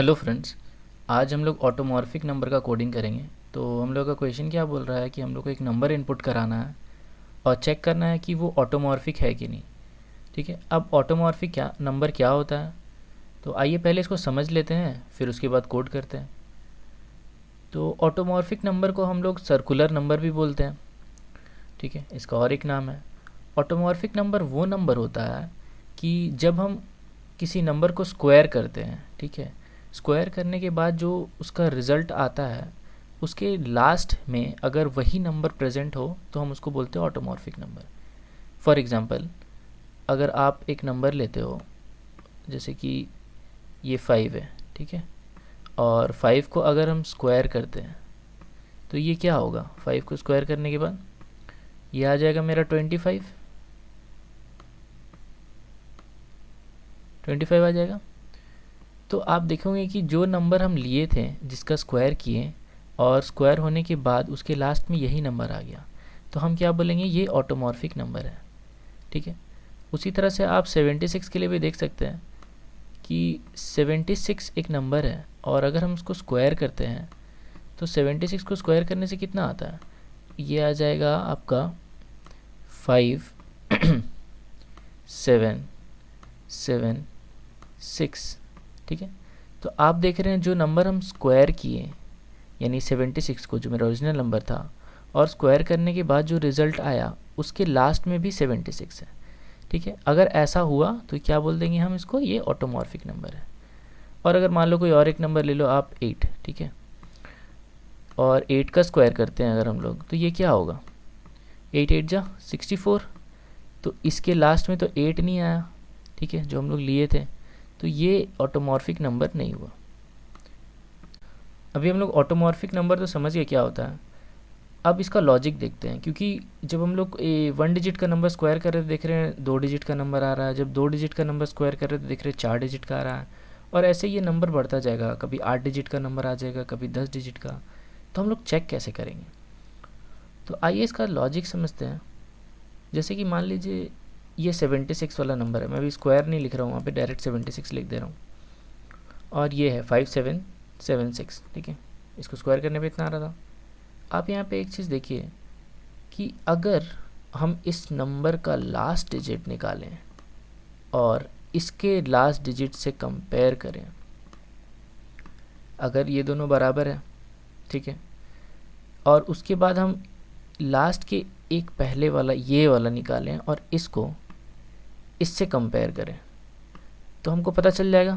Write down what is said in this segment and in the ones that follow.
Hello friends, आज हम लोग ऑटोमॉर्फिक नंबर का कोडिंग करेंगे। तो हम लोग का क्वेश्चन क्या बोल रहा है कि हम लोग को एक नंबर इनपुट कराना है और चेक करना है कि वो ऑटोमॉर्फिक है कि नहीं। ठीक है, अब ऑटोमॉर्फिक क्या नंबर क्या होता है, तो आइए पहले इसको समझ लेते हैं, फिर उसके बाद कोड करते हैं। तो ऑटोमॉर्फिक नंबर को हम लोग सर्कुलर नंबर भी बोलते हैं। ठीक है, इसका और एक नाम है। ऑटोमॉर्फिक नंबर वो नंबर होता है कि जब हम किसी नंबर को स्क्वायर करते हैं, ठीक है, स्क्वायर करने के बाद जो उसका रिज़ल्ट आता है उसके लास्ट में अगर वही नंबर प्रेजेंट हो तो हम उसको बोलते हैं ऑटोमॉर्फिक नंबर। फॉर एग्ज़ाम्पल, अगर आप एक नंबर लेते हो, जैसे कि ये 5 है, ठीक है, और 5 को अगर हम स्क्वायर करते हैं तो ये क्या होगा। 5 को स्क्वायर करने के बाद ये आ जाएगा मेरा 25 आ जाएगा। तो आप देखोगे कि जो नंबर हम लिए थे जिसका स्क्वायर किए और स्क्वायर होने के बाद उसके लास्ट में यही नंबर आ गया, तो हम क्या बोलेंगे, ये ऑटोमॉर्फिक नंबर है। ठीक है, उसी तरह से आप 76 के लिए भी देख सकते हैं कि 76 एक नंबर है और अगर हम उसको स्क्वायर करते हैं तो 76 को स्क्वायर करने से कितना आता है, ये आ जाएगा आपका 5 7 7 6। ठीक है, तो आप देख रहे हैं जो नंबर हम स्क्वायर किए, यानी 76 को, जो मेरा ओरिजिनल नंबर था, और स्क्वायर करने के बाद जो रिज़ल्ट आया उसके लास्ट में भी 76 है। ठीक है, अगर ऐसा हुआ तो क्या बोल देंगे हम इसको, ये ऑटोमॉर्फिक नंबर है। और अगर मान लो कोई और एक नंबर ले लो आप 8, ठीक है, और 8 का स्क्वायर करते हैं अगर हम लोग, तो ये क्या होगा, 8 8 जा 64, तो इसके लास्ट में तो 8 नहीं आया, ठीक है, जो हम लोग लिए थे, तो ये ऑटोमॉर्फिक नंबर नहीं हुआ। अभी हम लोग ऑटोमॉर्फिक नंबर तो समझ गए क्या होता है। अब इसका लॉजिक देखते हैं, क्योंकि जब हम लोग 1 डिजिट का नंबर स्क्वायर कर रहे थे देख रहे हैं 2 डिजिट का नंबर आ रहा है, जब 2 डिजिट का नंबर स्क्वायर कर रहे थे देख रहे हैं 4 डिजिट का आ रहा है, और ऐसे ये नंबर बढ़ता जाएगा, कभी 8 डिजिट का नंबर आ जाएगा, कभी 10 डिजिट का। तो हम लोग चेक कैसे करेंगे, तो आइए इसका लॉजिक समझते हैं। जैसे कि मान लीजिए ये 76 वाला नंबर है, मैं अभी स्क्वायर नहीं लिख रहा हूँ, वहाँ पे डायरेक्ट 76 लिख दे रहा हूँ, और ये है 5776। ठीक है, इसको स्क्वायर करने पे इतना आ रहा था। आप यहाँ पे एक चीज़ देखिए कि अगर हम इस नंबर का लास्ट डिजिट निकालें और इसके लास्ट डिजिट से कंपेयर करें, अगर ये दोनों बराबर है, ठीक है, और उसके बाद हम लास्ट के एक पहले वाला ये वाला निकालें और इसको इससे कंपेयर करें, तो हमको पता चल जाएगा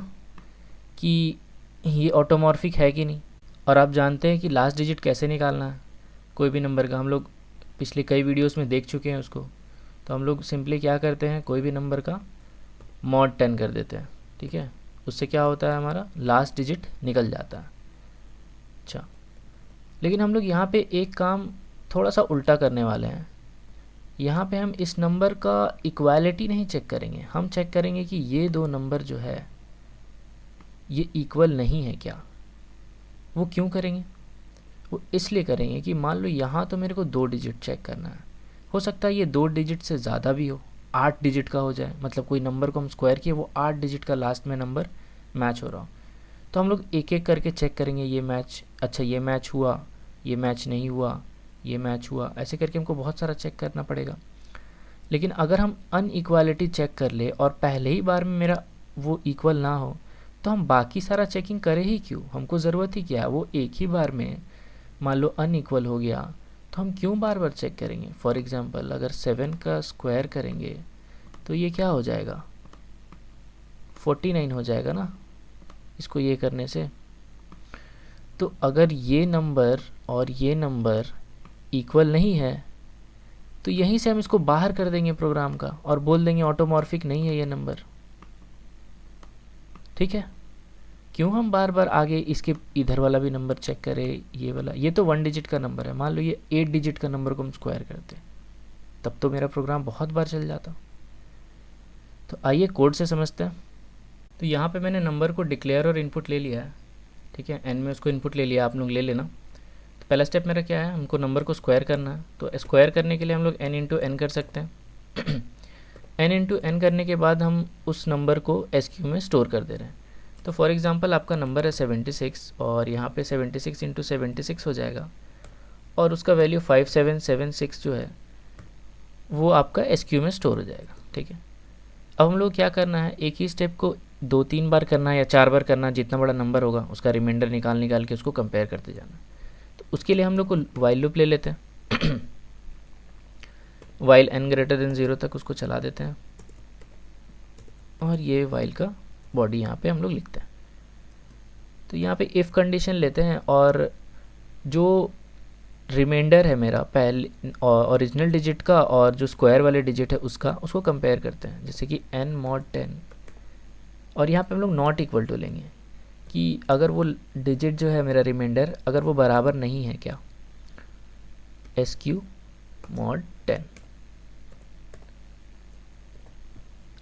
कि ये ऑटोमॉर्फिक है कि नहीं। और आप जानते हैं कि लास्ट डिजिट कैसे निकालना है कोई भी नंबर का, हम लोग पिछले कई वीडियोस में देख चुके हैं उसको। तो हम लोग सिंपली क्या करते हैं, कोई भी नंबर का mod 10 कर देते हैं, ठीक है, उससे क्या होता है, हमारा लास्ट डिजिट निकल जाता है। अच्छा, लेकिन हम लोग यहाँ पे एक काम थोड़ा सा उल्टा करने वाले हैं। यहाँ पे हम इस नंबर का इक्वालिटी नहीं चेक करेंगे, हम चेक करेंगे कि ये दो नंबर जो है ये इक्वल नहीं है क्या। वो क्यों करेंगे, वो इसलिए करेंगे कि मान लो यहाँ तो मेरे को 2 डिजिट चेक करना है, हो सकता है ये 2 डिजिट से ज़्यादा भी हो, 8 डिजिट का हो जाए, मतलब कोई नंबर को हम स्क्वायर किए वो 8 डिजिट का लास्ट में नंबर मैच हो रहा हो। तो हम लोग एक एक करके चेक करेंगे, ये मैच, अच्छा ये मैच हुआ, ये मैच नहीं हुआ, ये मैच हुआ, ऐसे करके हमको बहुत सारा चेक करना पड़ेगा। लेकिन अगर हम अनइक्वालिटी चेक कर ले और पहले ही बार में मेरा वो इक्वल ना हो, तो हम बाकी सारा चेकिंग करें ही क्यों, हमको ज़रूरत ही क्या है। वो एक ही बार में मान लो अनइक्वल हो गया तो हम क्यों बार बार चेक करेंगे। फॉर एग्ज़ाम्पल, अगर 7 का स्क्वायर करेंगे तो ये क्या हो जाएगा, 49 हो जाएगा ना, इसको ये करने से। तो अगर ये नंबर और ये नंबर इक्वल नहीं है तो यहीं से हम इसको बाहर कर देंगे प्रोग्राम का और बोल देंगे ऑटोमॉर्फिक नहीं है ये नंबर। ठीक है, क्यों हम बार बार आगे इसके इधर वाला भी नंबर चेक करें, ये वाला, ये तो 1 डिजिट का नंबर है, मान लो ये 8 डिजिट का नंबर को हम स्क्वायर करते तब तो मेरा प्रोग्राम बहुत बार चल जाता। तो आइए कोड से समझते हैं। तो यहाँ पे मैंने नंबर को डिक्लेयर और इनपुट ले लिया है, ठीक है, एन में उसको इनपुट ले लिया, आप लोग ले लेना। तो पहला स्टेप मेरा क्या है, हमको नंबर को स्क्वायर करना है। तो स्क्वायर करने के लिए हम लोग n इंटू एन कर सकते हैं। n इंटू एन करने के बाद हम उस नंबर को SQ में स्टोर कर दे रहे हैं। तो फॉर एग्ज़ाम्पल आपका नंबर है 76 और यहाँ पे 76 इंटू 76 हो जाएगा और उसका वैल्यू 5776 जो है वो आपका SQ में स्टोर हो जाएगा। ठीक है, अब हम लोग क्या करना है, एक ही स्टेप को 2-3 बार करना है या 4 बार करना है, जितना बड़ा नंबर होगा उसका रिमाइंडर निकाल के उसको कंपेयर करते जाना। तो उसके लिए हम लोग को वाइल लूप ले लेते हैं वाइल n ग्रेटर देन 0 तक उसको चला देते हैं और ये वाइल का बॉडी यहाँ पे हम लोग लिखते हैं। तो यहाँ पे इफ़ कंडीशन लेते हैं और जो रिमाइंडर है मेरा पहले ओरिजिनल डिजिट का और जो स्क्वायर वाले डिजिट है उसको कंपेयर करते हैं, जैसे कि n mod 10 और यहाँ पे हम लोग नॉट इक्वल टू लेंगे कि अगर वो डिजिट जो है मेरा रिमाइंडर अगर वो बराबर नहीं है क्या, SQ mod 10।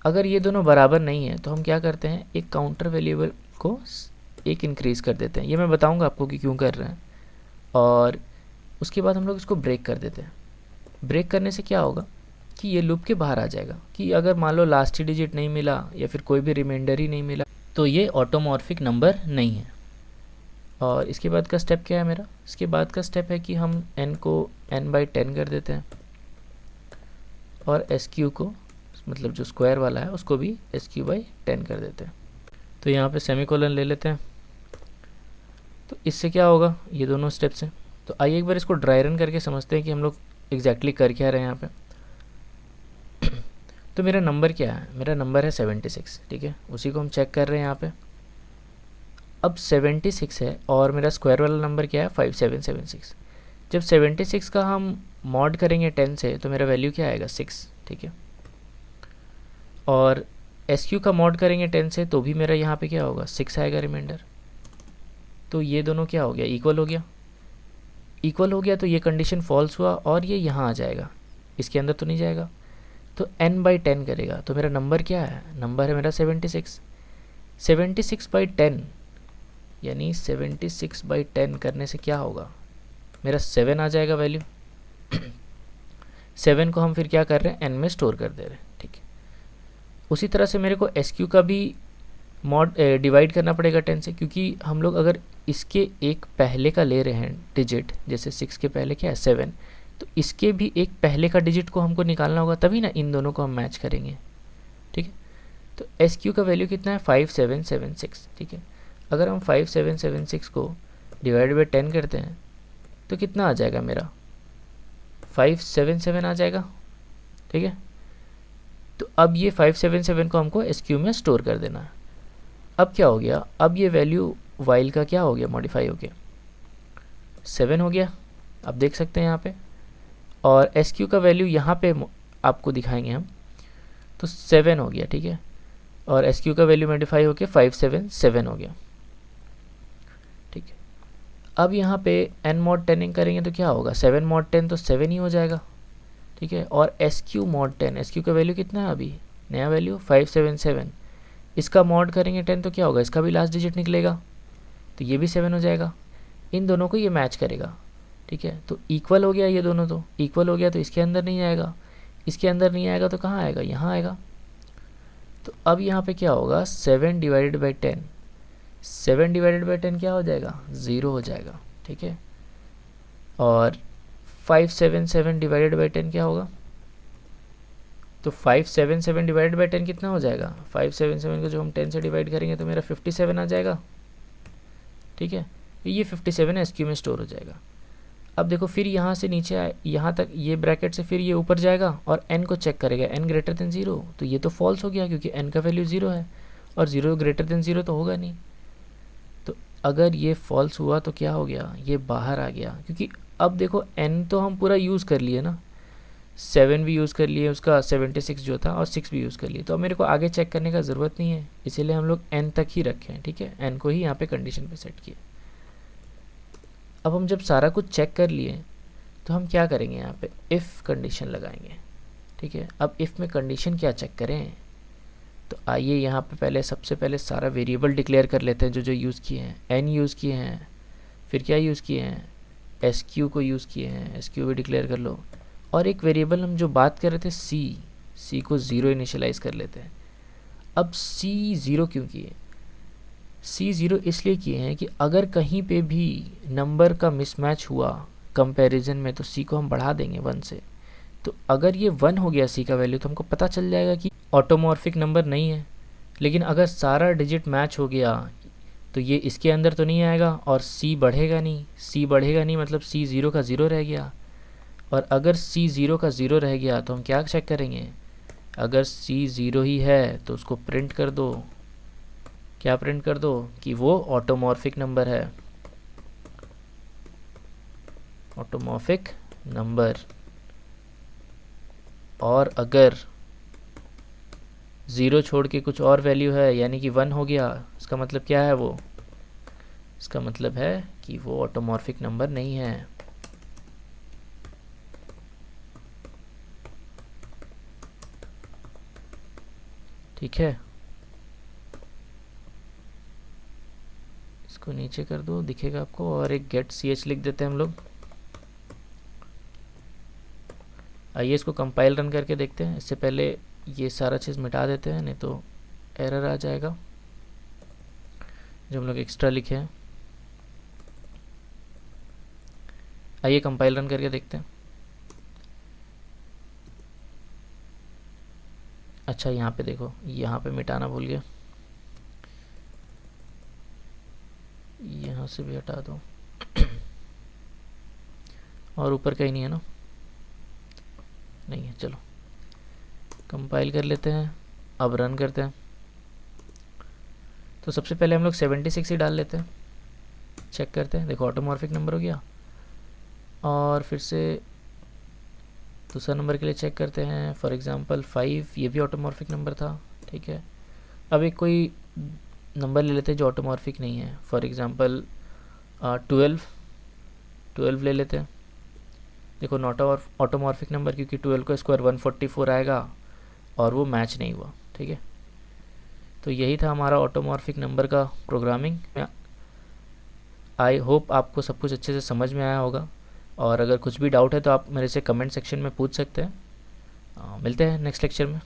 अगर ये दोनों बराबर नहीं है तो हम क्या करते हैं, एक काउंटर वेरिएबल को एक इंक्रीज़ कर देते हैं। ये मैं बताऊंगा आपको कि क्यों कर रहे हैं। और उसके बाद हम लोग इसको ब्रेक कर देते हैं। ब्रेक करने से क्या होगा कि ये लूप के बाहर आ जाएगा कि अगर मान लो लास्ट ही डिजिट नहीं मिला या फिर कोई भी रिमाइंडर ही नहीं मिला तो ये ऑटोमॉर्फिक नंबर नहीं है। और इसके बाद का स्टेप क्या है मेरा, इसके बाद का स्टेप है कि हम n को n/10 कर देते हैं और SQ को मतलब जो स्क्वायर वाला है उसको भी SQ/10 कर देते हैं। तो यहाँ पे सेमीकोलन ले लेते हैं। तो इससे क्या होगा, ये दोनों स्टेप्स हैं। तो आइए एक बार इसको ड्राई रन करके समझते हैं कि हम लोग एग्जैक्टली कर क्या रहे हैं यहाँ पे। तो मेरा नंबर क्या है, मेरा नंबर है 76। ठीक है, उसी को हम चेक कर रहे हैं यहाँ पे। अब 76 है और मेरा स्क्वायर वाला नंबर क्या है 5776। जब 76 का हम मॉड करेंगे 10 से तो मेरा वैल्यू क्या आएगा 6। ठीक है, और SQ का मॉड करेंगे 10 से तो भी मेरा यहाँ पे क्या होगा 6 आएगा रिमाइंडर। तो ये दोनों क्या हो गया, इक्वल हो गया। इक्वल हो गया तो ये कंडीशन फॉल्स हुआ और ये यहाँ आ जाएगा, इसके अंदर तो नहीं जाएगा। तो n/10 करेगा तो मेरा नंबर क्या है, नंबर है मेरा 76। 76/10 यानी 76/10 करने से क्या होगा, मेरा 7 आ जाएगा वैल्यू। 7 को हम फिर क्या कर रहे हैं, n में स्टोर कर दे रहे हैं। ठीक है, उसी तरह से मेरे को SQ का भी मॉड डिवाइड करना पड़ेगा 10 से, क्योंकि हम लोग अगर इसके एक पहले का ले रहे हैं डिजिट, जैसे 6 के पहले क्या है 7, तो इसके भी एक पहले का डिजिट को हमको निकालना होगा, तभी ना इन दोनों को हम मैच करेंगे। ठीक है, तो SQ का वैल्यू कितना है 5776। ठीक है, अगर हम 5776 को डिवाइड बाई 10 करते हैं तो कितना आ जाएगा मेरा 577 आ जाएगा। ठीक है, तो अब ये 577 को हमको SQ में स्टोर कर देना है। अब क्या हो गया, अब ये वैल्यू वाइल का क्या हो गया, मॉडिफाई हो गया 7 हो गया, आप देख सकते हैं यहाँ पे। और SQ का वैल्यू यहाँ पे आपको दिखाएंगे हम, तो 7 हो गया। ठीक है, और SQ का वैल्यू मॉडिफाई होके 577 हो गया। ठीक है, अब यहाँ पे n mod 10 करेंगे तो क्या होगा 7 mod 10 तो 7 ही हो जाएगा। ठीक है, और SQ mod 10, SQ का वैल्यू कितना है अभी, नया वैल्यू 577, इसका मॉड करेंगे 10 तो क्या होगा, इसका भी लास्ट डिजिट निकलेगा तो ये भी 7 हो जाएगा। इन दोनों को ये मैच करेगा। ठीक है, तो इक्वल हो गया, ये दोनों तो इक्वल हो गया, तो इसके अंदर नहीं आएगा, इसके अंदर नहीं आएगा तो कहाँ आएगा, यहाँ आएगा। तो अब यहाँ पे क्या होगा 7 डिवाइडेड बाई 10, 7 डिवाइडेड बाई 10 क्या हो जाएगा 0 हो जाएगा। ठीक है, और 577 डिवाइडेड बाई 10 क्या होगा, तो 577 डिवाइडेड बाई 10 कितना हो जाएगा, 577 को जो हम 10 से डिवाइड करेंगे तो मेरा 57 आ जाएगा। ठीक है, ये 57 SQ में स्टोर हो जाएगा। अब देखो फिर यहाँ से नीचे आए, यहाँ तक ये ब्रैकेट से फिर ये ऊपर जाएगा और n को चेक करेगा, n ग्रेटर देन 0, तो ये तो फॉल्स हो गया क्योंकि n का वैल्यू 0 है और 0 ग्रेटर देन 0 तो होगा नहीं। तो अगर ये फॉल्स हुआ तो क्या हो गया, ये बाहर आ गया, क्योंकि अब देखो n तो हम पूरा यूज़ कर लिए ना, 7 भी यूज़ कर लिए उसका 76 जो था और 6 भी यूज़ कर लिए, तो अब मेरे को आगे चेक करने का ज़रूरत नहीं है, इसीलिए हम लोग n तक ही रखे हैं। ठीक है, n को ही यहाँ पे कंडीशन पे सेट किया। अब हम जब सारा कुछ चेक कर लिए तो हम क्या करेंगे, यहाँ पे इफ़ कंडीशन लगाएंगे। ठीक है, अब इफ़ में कंडीशन क्या चेक करें, तो आइए यहाँ पे पहले सबसे पहले सारा वेरिएबल डिक्लेयर कर लेते हैं जो जो यूज़ किए हैं। n यूज़ किए हैं, फिर क्या यूज़ किए हैं, SQ को यूज़ किए हैं, SQ भी डिक्लेयर कर लो। और एक वेरिएबल हम जो बात कर रहे थे C को 0 इनिशियलाइज़ कर लेते हैं। अब C 0 क्यों किए, C0 इसलिए किए हैं कि अगर कहीं पे भी नंबर का मिसमैच हुआ कंपैरिजन में तो C को हम बढ़ा देंगे 1 से। तो अगर ये 1 हो गया C का वैल्यू तो हमको पता चल जाएगा कि ऑटोमॉर्फिक नंबर नहीं है। लेकिन अगर सारा डिजिट मैच हो गया तो ये इसके अंदर तो नहीं आएगा और C बढ़ेगा नहीं। C बढ़ेगा नहीं मतलब C 0 का 0 रह गया। और अगर C 0 का 0 रह गया तो हम क्या चेक करेंगे, अगर C 0 ही है तो उसको प्रिंट कर दो। क्या प्रिंट कर दो कि वो ऑटोमॉर्फिक नंबर है, ऑटोमॉर्फिक नंबर। और अगर 0 छोड़ के कुछ और वैल्यू है यानी कि 1 हो गया, इसका मतलब क्या है वो, इसका मतलब है कि वो ऑटोमॉर्फिक नंबर नहीं है। ठीक है, इसको नीचे कर दो, दिखेगा आपको। और एक गेट ch लिख देते हैं हम लोग। आइए इसको कंपाइल रन करके देखते हैं। इससे पहले ये सारा चीज़ मिटा देते हैं, नहीं तो एरर आ जाएगा जो हम लोग एक्स्ट्रा लिखे हैं। आइए कंपाइल रन करके देखते हैं। अच्छा यहाँ पे देखो, यहाँ पे मिटाना भूल गया, यहाँ से भी हटा दो। और ऊपर कहीं नहीं है ना, नहीं है। चलो कंपाइल कर लेते हैं, अब रन करते हैं। तो सबसे पहले हम लोग 76 ही डाल लेते हैं, चेक करते हैं। देखो ऑटोमॉर्फिक नंबर हो गया। और फिर से दूसरा नंबर के लिए चेक करते हैं। फॉर एग्ज़ाम्पल 5, ये भी ऑटोमॉर्फिक नंबर था। ठीक है, अब एक कोई नंबर ले लेते हैं जो ऑटोमॉर्फिक नहीं है। फॉर एग्ज़ाम्पल 12 ले लेते हैं। देखो नॉट ऑटोमॉर्फिक नंबर, क्योंकि 12 का स्क्वायर 144 आएगा और वो मैच नहीं हुआ। ठीक है, तो यही था हमारा ऑटोमॉर्फिक नंबर का प्रोग्रामिंग। आई होप आपको सब कुछ अच्छे से समझ में आया होगा। और अगर कुछ भी डाउट है तो आप मेरे से कमेंट सेक्शन में पूछ सकते हैं। मिलते हैं नेक्स्ट लेक्चर में।